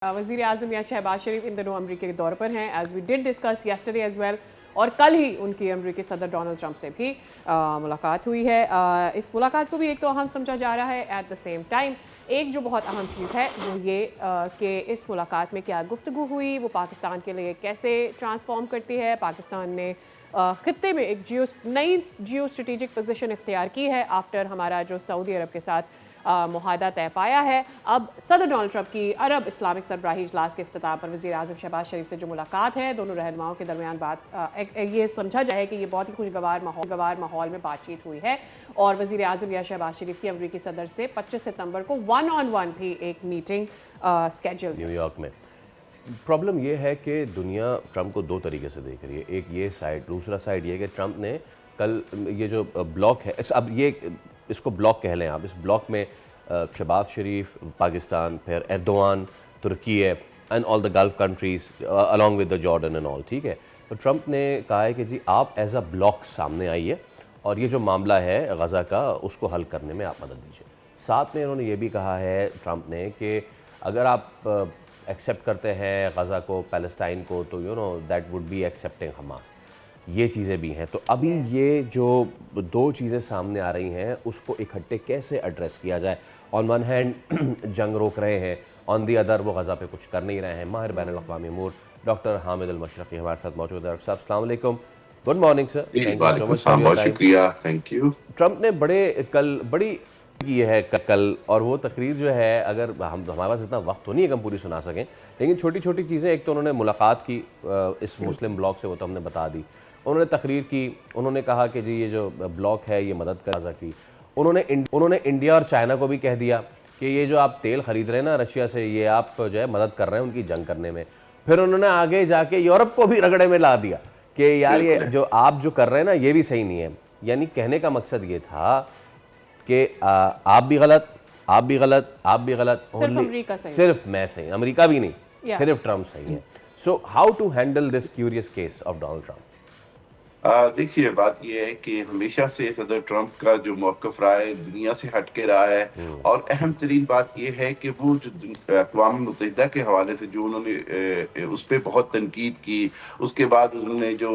वज़ीर आज़म या शहबाज शरीफ इन दिनों अमरीका के दौर पर हैं, as we did discuss yesterday as well, और कल ही उनकी अमरीकी सदर डोनाल्ड ट्रंप से भी मुलाकात हुई है। इस मुलाकात को भी एक तो अहम समझा जा रहा है। एट द सेम टाइम एक जो बहुत अहम चीज़ है वो ये कि इस मुलाकात में क्या गुफ्तगू हुई, वो पाकिस्तान के लिए कैसे ट्रांसफॉर्म करती है। पाकिस्तान ने ख़ित्ते में एक नई जियो स्ट्रेटिजिक पोजीशन इख्तियार की है आफ्टर हमारा जो सऊदी अरब के साथ मुआहदा तय पाया है। अब सदर डोनाल्ड ट्रंप की अरब इस्लामिक सरबराही इजलास के इख्तिताम पर वज़ीर आज़म शहबाज शरीफ से जो मुलाकात है, दोनों रहनुमाओं के दरमियान ये समझा जाए कि ये बहुत ही खुशगवार माहौल में बातचीत हुई है। और वज़ीर आज़म या शहबाज शरीफ की अमरीकी सदर से 25 सितंबर को 1-on-1 भी एक मीटिंग स्केड्यूल न्यूयॉर्क में। प्रॉब्लम ये है कि दुनिया ट्रंप को दो तरीके से देख रही है। एक ये साइड, दूसरा साइड ये कि ट्रंप ने कल ये जो ब्लॉक है, अब ये इसको ब्लॉक कह लें आप, इस ब्लॉक में शहबाज शरीफ पाकिस्तान, फिर एर्दोआन तुर्की है, and all the gulf countries along with the Jordan and all, ठीक है। तो ट्रंप ने कहा है कि जी आप एज अ ब्लॉक सामने आइए और ये जो मामला है गज़ा का उसको हल करने में आप मदद दीजिए। साथ में उन्होंने ये भी कहा है ट्रंप ने कि अगर आप एक्सेप्ट करते हैं गज़ा को, पैलेस्टाइन को, तो you know that would be accepting Hamas. ये चीज़ें भी हैं। तो अभी ये जो दो चीज़ें सामने आ रही हैं उसको इकट्ठे कैसे एड्रेस किया जाए। ऑन वन हैंड जंग रोक रहे हैं, ऑन दी अदर वो गज़ा पे कुछ कर नहीं रहे हैं। माहिर बैनुल अक़वामी अमूर डॉक्टर हामिद अल मशरक़ी हमारे साथ मौजूद है। डॉक्टर साहब अस्सलाम वालेकुम, good morning sir, thank you so much for your time. शुक्रिया, थैंक यू। ट्रंप ने बड़ी की है कल, और वो तकरीर जो है, अगर हमारे पास इतना वक्त तो नहीं है कि हम पूरी सुना सकें, लेकिन छोटी छोटी चीज़ें, एक तो उन्होंने मुलाकात की इस मुस्लिम ब्लॉक से, वो तो हमने बता दी। उन्होंने तकरीर की, उन्होंने कहा कि जी ये जो ब्लॉक है ये मदद कर गज़ा की। उन्होंने इंडिया और चाइना को भी कह दिया कि ये जो आप तेल ख़रीद रहे हैं ना रशिया से, ये आप जो है मदद कर रहे हैं उनकी जंग करने में। फिर उन्होंने आगे जाके यूरोप को भी रगड़े में ला दिया कि यार ये जो आप जो कर रहे हैं ना ये भी सही नहीं है। यानी कहने का मकसद ये था कि आप भी गलत, आप भी गलत, आप भी गलत, सिर्फ मैं सही, अमेरिका भी नहीं, सिर्फ ट्रंप सही है। So how to handle this curious case of Donald Trump? देखिए, बात यह है कि हमेशा से सदर ट्रंप का जो मौक़िफ़ रहा है दुनिया से हट के रहा है, और अहम तरीन बात यह है कि वो जो अक़वाम मुत्तहिदा के हवाले से जो उन्होंने उस पर बहुत तनकीद की, उसके बाद उन्होंने जो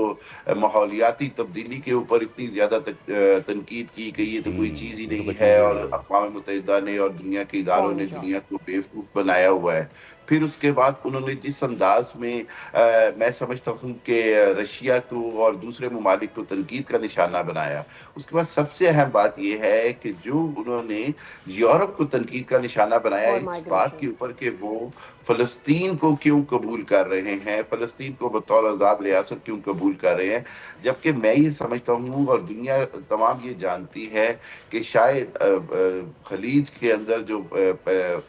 माहौलियाती तब्दीली के ऊपर इतनी ज़्यादा तनकीद की कि ये तो कोई चीज़ ही नहीं है, और अक़वाम मुत्तहिदा ने और दुनिया के इदारों ने दुनिया को बेवकूफ़ बनाया हुआ है। फिर उसके बाद उन्होंने जिस अंदाज में मैं समझता हूँ कि रशिया को और दूसरे ममालिक को तनकीद का निशाना बनाया, उसके बाद सबसे अहम बात यह है कि जो उन्होंने यूरोप को तनकीद का निशाना बनाया इस बात के ऊपर कि वो फ़लस्तीन को क्यों कबूल कर रहे हैं, फ़लस्तीन को बतौर आज़ाद रियासत क्यों कबूल कर रहे हैं, जबकि मैं ये समझता हूँ और दुनिया तमाम ये जानती है कि शायद खलीज के अंदर जो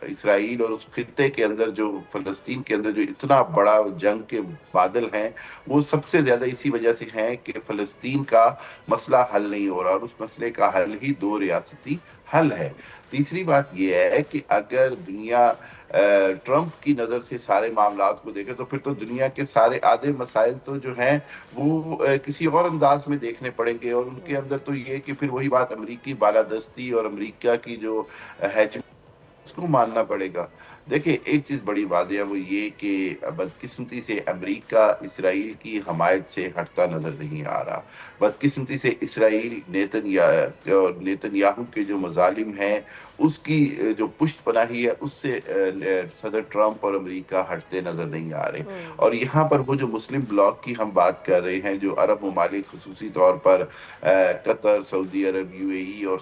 इसराइल और उस खित्ते के अंदर जो फ़लस्तीन के अंदर जो इतना बड़ा जंग के बादल हैं, वो सबसे ज़्यादा इसी वजह से हैं कि फ़लस्तीन का मसला हल नहीं हो रहा, और उस मसले का हल ही दो रियासती हल है। तीसरी बात यह है कि अगर दुनिया ट्रंप की नज़र से सारे मामलात को देखे तो फिर तो दुनिया के सारे आधे मसाइल तो जो हैं वो किसी और अंदाज में देखने पड़ेंगे, और उनके अंदर तो ये कि फिर वही बात अमरीकी बालादस्ती और अमरीका की जो है उसको मानना पड़ेगा। देखिए, एक चीज़ बड़ी वाज़ेह है, वो ये कि बदकिस्मती से अमेरिका इसराइल की हमायत से हटता नज़र नहीं आ रहा। बदकिस्मती से इसराइल नेतन्याहू के जो मज़ालिम हैं उसकी जो पुष्ट पनाही है उससे सदर ट्रंप और अमेरिका हटते नज़र नहीं आ रहे। और यहाँ पर वो जो मुस्लिम ब्लॉक की हम बात कर रहे हैं, जो अरब ममालिक ख़ुसूसी तौर पर कतर, सऊदी अरब, यूएई और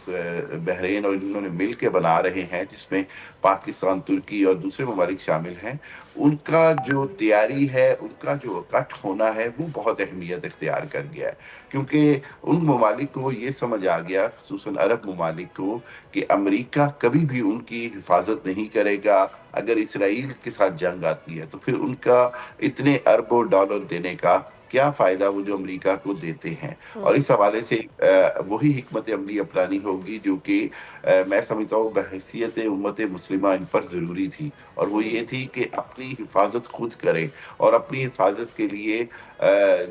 बहरीन और इन्होंने मिल के बना रहे हैं, जिसमें पाकिस्तान, तुर्की और दूसरे ममालिक शामिल हैं, उनका जो तैयारी है, उनका जो इकट्ठ होना है, वो बहुत अहमियत इख्तियार कर गया है, क्योंकि उन ममालिक को ये समझ आ गया, ख़ुसूसन अरब ममालिक को, कि अमेरिका कभी भी उनकी हिफाजत नहीं करेगा। अगर इसराइल के साथ जंग आती है तो फिर उनका इतने अरबों डॉलर देने का क्या फ़ायदा वो जो अमेरिका को देते हैं। और इस हवाले से वही हिकमत अमली अपनानी होगी जो कि मैं समझता हूँ बहैसियत उम्मत मुस्लिमा इन पर ज़रूरी थी, और वो ये थी कि अपनी हिफाजत खुद करें, और अपनी हिफाजत के लिए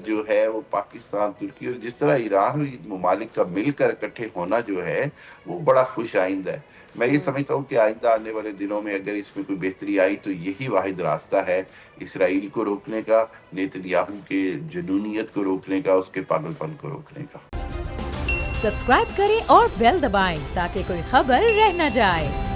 जो है वो पाकिस्तान, तुर्की और जिस तरह ईरान और इन ममालिक का मिलकर इकट्ठे होना जो है वो बड़ा खुश आइंद है। मैं ये समझता हूँ कि आइंदा आने वाले दिनों में अगर इसमें कोई बेहतरी आई तो यही वाहिद रास्ता है इसराइल को रोकने का, नेतन्याहू के जुनूनियत को रोकने का, उसके पागलपन को रोकने का। सब्सक्राइब करें और बेल दबाएं ताकि कोई खबर रह न जाए।